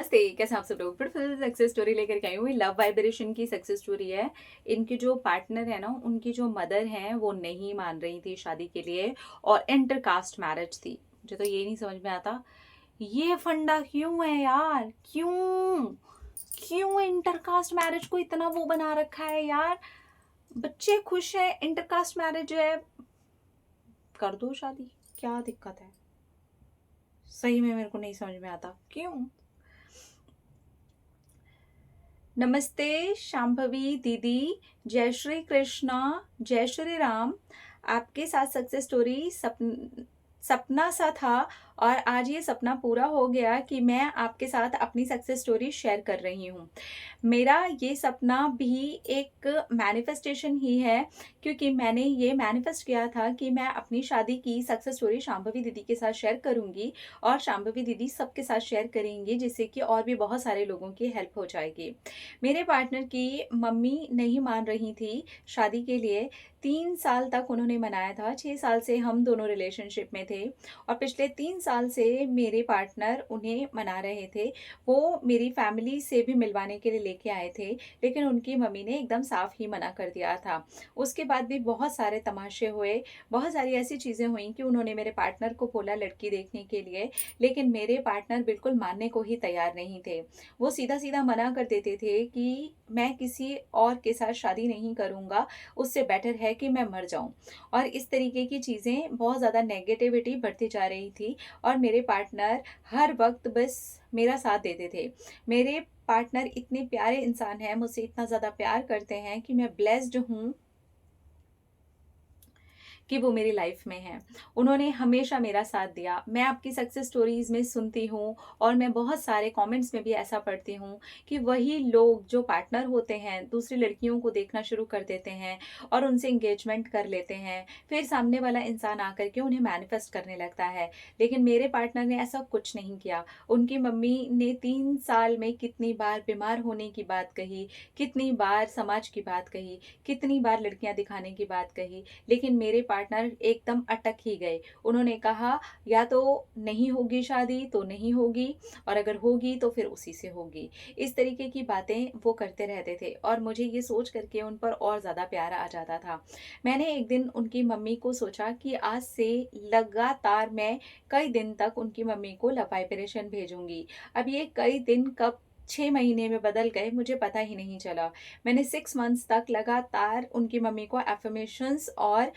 नमस्ते, कैसे हैं आप सब लोग। ब्यूटीफुल सक्सेस स्टोरी लेकर के आई हूँ। लव वाइब्रेशन की सक्सेस स्टोरी है। इनके जो पार्टनर है ना, उनकी जो मदर हैं वो नहीं मान रही थी शादी के लिए और इंटरकास्ट मैरिज थी। मुझे तो ये नहीं समझ में आता ये फंडा क्यों है यार। क्यों क्यों इंटरकास्ट मैरिज को इतना वो बना रखा है यार। बच्चे खुश है, इंटरकास्ट मैरिज है, कर दो शादी, क्या दिक्कत है। सही में मेरे को नहीं समझ में आता क्यों। नमस्ते शांभवी दीदी, जय श्री कृष्णा, जय श्री राम। आपके साथ सक्सेस स्टोरी सपना सा था और आज ये सपना पूरा हो गया कि मैं आपके साथ अपनी सक्सेस स्टोरी शेयर कर रही हूँ। मेरा ये सपना भी एक मैनिफेस्टेशन ही है, क्योंकि मैंने ये मैनिफेस्ट किया था कि मैं अपनी शादी की सक्सेस स्टोरी शांभवी दीदी के साथ शेयर करूंगी और शांभवी दीदी सबके साथ शेयर करेंगी, जिससे कि और भी बहुत सारे लोगों की हेल्प हो जाएगी। मेरे पार्टनर की मम्मी नहीं मान रही थी शादी के लिए। 3 साल तक उन्होंने मनाया था। 6 साल से हम दोनों रिलेशनशिप में थे और पिछले 3 साल से मेरे पार्टनर उन्हें मना रहे थे। वो मेरी फैमिली से भी मिलवाने के लिए लेके आए थे, लेकिन उनकी मम्मी ने एकदम साफ ही मना कर दिया था। उसके बाद भी बहुत सारे तमाशे हुए, बहुत सारी ऐसी चीज़ें हुई कि उन्होंने मेरे पार्टनर को बोला लड़की देखने के लिए, लेकिन मेरे पार्टनर बिल्कुल मानने को ही तैयार नहीं थे। वो सीधा सीधा मना कर देते थे कि मैं किसी और के साथ शादी नहीं करूँगा, उससे बेटर है कि मैं मर जाऊँ। और इस तरीके की चीज़ें, बहुत ज़्यादा नेगेटिविटी बढ़ती जा रही थी और मेरे पार्टनर हर वक्त बस मेरा साथ देते थे। मेरे पार्टनर इतने प्यारे इंसान हैं, मुझसे इतना ज़्यादा प्यार करते हैं कि मैं ब्लेस्ड हूँ कि वो मेरी लाइफ में हैं। उन्होंने हमेशा मेरा साथ दिया। मैं आपकी सक्सेस स्टोरीज़ में सुनती हूँ और मैं बहुत सारे कमेंट्स में भी ऐसा पढ़ती हूँ कि वही लोग जो पार्टनर होते हैं दूसरी लड़कियों को देखना शुरू कर देते हैं और उनसे इंगेजमेंट कर लेते हैं, फिर सामने वाला इंसान आकर के उन्हें मैनिफेस्ट करने लगता है। लेकिन मेरे पार्टनर ने ऐसा कुछ नहीं किया। उनकी मम्मी ने 3 साल में कितनी बार बीमार होने की बात कही, कितनी बार समाज की बात कही, कितनी बार लड़कियां दिखाने की बात कही, लेकिन मेरे पार्टनर एकदम अटक ही गए। उन्होंने कहा या तो नहीं होगी शादी तो नहीं होगी, और अगर होगी तो फिर उसी से होगी। इस तरीके की बातें वो करते रहते थे और मुझे ये सोच करके उन पर और ज़्यादा प्यार आ जाता था। मैंने एक दिन उनकी मम्मी को सोचा कि आज से लगातार मैं कई दिन तक उनकी मम्मी को लव वाइब्रेशन भेजूंगी। अब ये कई दिन कब 6 महीने में बदल गए मुझे पता ही नहीं चला। मैंने 6 मंथ्स तक लगातार उनकी मम्मी को एफर्मेशंस और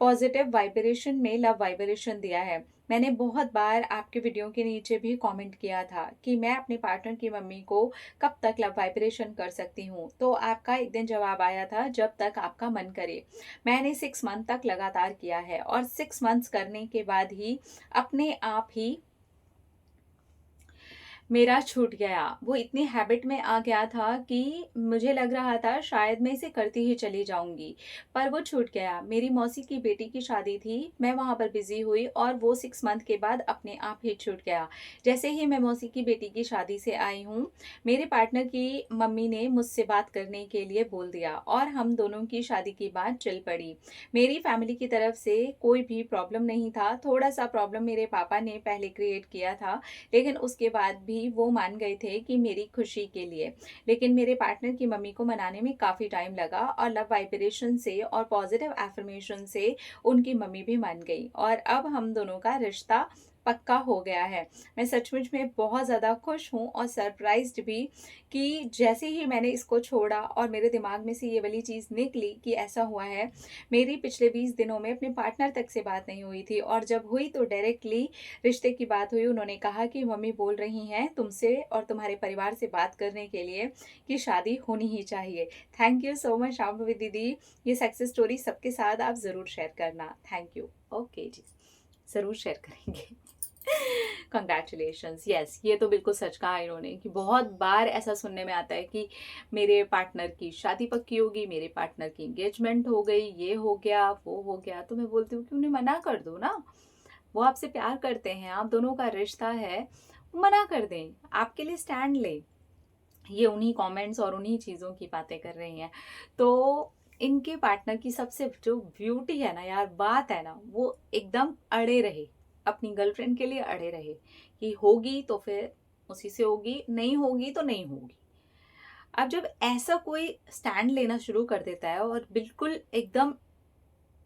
पॉजिटिव वाइब्रेशन में लव वाइब्रेशन दिया है। मैंने बहुत बार आपके वीडियो के नीचे भी कमेंट किया था कि मैं अपने पार्टनर की मम्मी को कब तक लव वाइब्रेशन कर सकती हूँ, तो आपका एक दिन जवाब आया था जब तक आपका मन करे। मैंने 6 मंथ तक लगातार किया है और 6 मंथ्स करने के बाद ही अपने आप ही मेरा छूट गया। वो इतनी हैबिट में आ गया था कि मुझे लग रहा था शायद मैं इसे करती ही चली जाऊंगी, पर वो छूट गया। मेरी मौसी की बेटी की शादी थी, मैं वहां पर बिजी हुई और वो 6 मंथ के बाद अपने आप ही छूट गया। जैसे ही मैं मौसी की बेटी की शादी से आई हूँ, मेरे पार्टनर की मम्मी ने मुझसे बात करने के लिए बोल दिया और हम दोनों की शादी की बात चल पड़ी। मेरी फैमिली की तरफ से कोई भी प्रॉब्लम नहीं था। थोड़ा सा प्रॉब्लम मेरे पापा ने पहले क्रिएट किया था, लेकिन उसके बाद भी वो मान गए थे कि मेरी खुशी के लिए। लेकिन मेरे पार्टनर की मम्मी को मनाने में काफ़ी टाइम लगा और लव वाइब्रेशन से और पॉजिटिव एफर्मेशन से उनकी मम्मी भी मान गई और अब हम दोनों का रिश्ता पक्का हो गया है। मैं सचमुच में बहुत ज़्यादा खुश हूँ और सरप्राइज्ड भी कि जैसे ही मैंने इसको छोड़ा और मेरे दिमाग में से ये वाली चीज़ निकली कि ऐसा हुआ है। मेरी पिछले 20 दिनों में अपने पार्टनर तक से बात नहीं हुई थी और जब हुई तो डायरेक्टली रिश्ते की बात हुई। उन्होंने कहा कि मम्मी बोल रही हैं तुमसे और तुम्हारे परिवार से बात करने के लिए कि शादी होनी ही चाहिए। Thank you so much Shambhavi दीदी। ये सक्सेस स्टोरी सबके साथ आप ज़रूर शेयर करना। Thank you. ओके जी, ज़रूर शेयर करेंगे। कंग्रेचुलेशंस। यस, ये तो बिल्कुल सच कहा इन्होंने कि बहुत बार ऐसा सुनने में आता है कि मेरे पार्टनर की शादी पक्की होगी, मेरे पार्टनर की एंगेजमेंट हो गई, ये हो गया वो हो गया। तो मैं बोलती हूँ कि उन्हें मना कर दो ना। वो आपसे प्यार करते हैं, आप दोनों का रिश्ता है, मना कर दें, आपके लिए स्टैंड ले। ये उन्हीं कमेंट्स और उन्हीं चीज़ों की बातें कर रही हैं। तो इनके पार्टनर की सबसे जो ब्यूटी है ना यार, बात है ना, वो एकदम अड़े रहे, अपनी गर्लफ्रेंड के लिए अड़े रहे कि होगी तो फिर उसी से होगी, नहीं होगी तो नहीं होगी। अब जब ऐसा कोई स्टैंड लेना शुरू कर देता है और बिल्कुल एकदम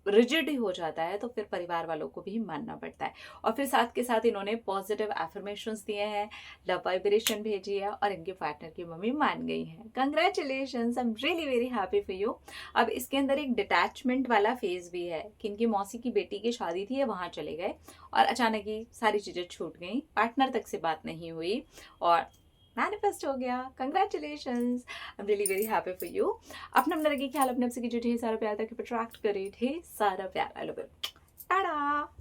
रिजिड ही हो जाता है, तो फिर परिवार वालों को भी मानना पड़ता है। और फिर साथ के साथ इन्होंने पॉजिटिव एफर्मेशंस दिए हैं, लव वाइब्रेशन भेजी है और इनके पार्टनर की मम्मी मान गई हैं। Congratulations, I am really very happy for you. अब इसके अंदर एक डिटैचमेंट वाला फेज भी है कि इनकी मौसी की बेटी की शादी थी, वहां चले गए और अचानक ही सारी चीजें छूट गई, पार्टनर तक से बात नहीं हुई और मैनिफेस्ट हो गया। Congratulations, I am really very happy for you. अपना अपना रखिए ख्याल, अपने आपसे कीजिए ढेर सारा प्यार, ताकि अट्रैक्ट करे ढेर सारा प्यार। I love you, Tata.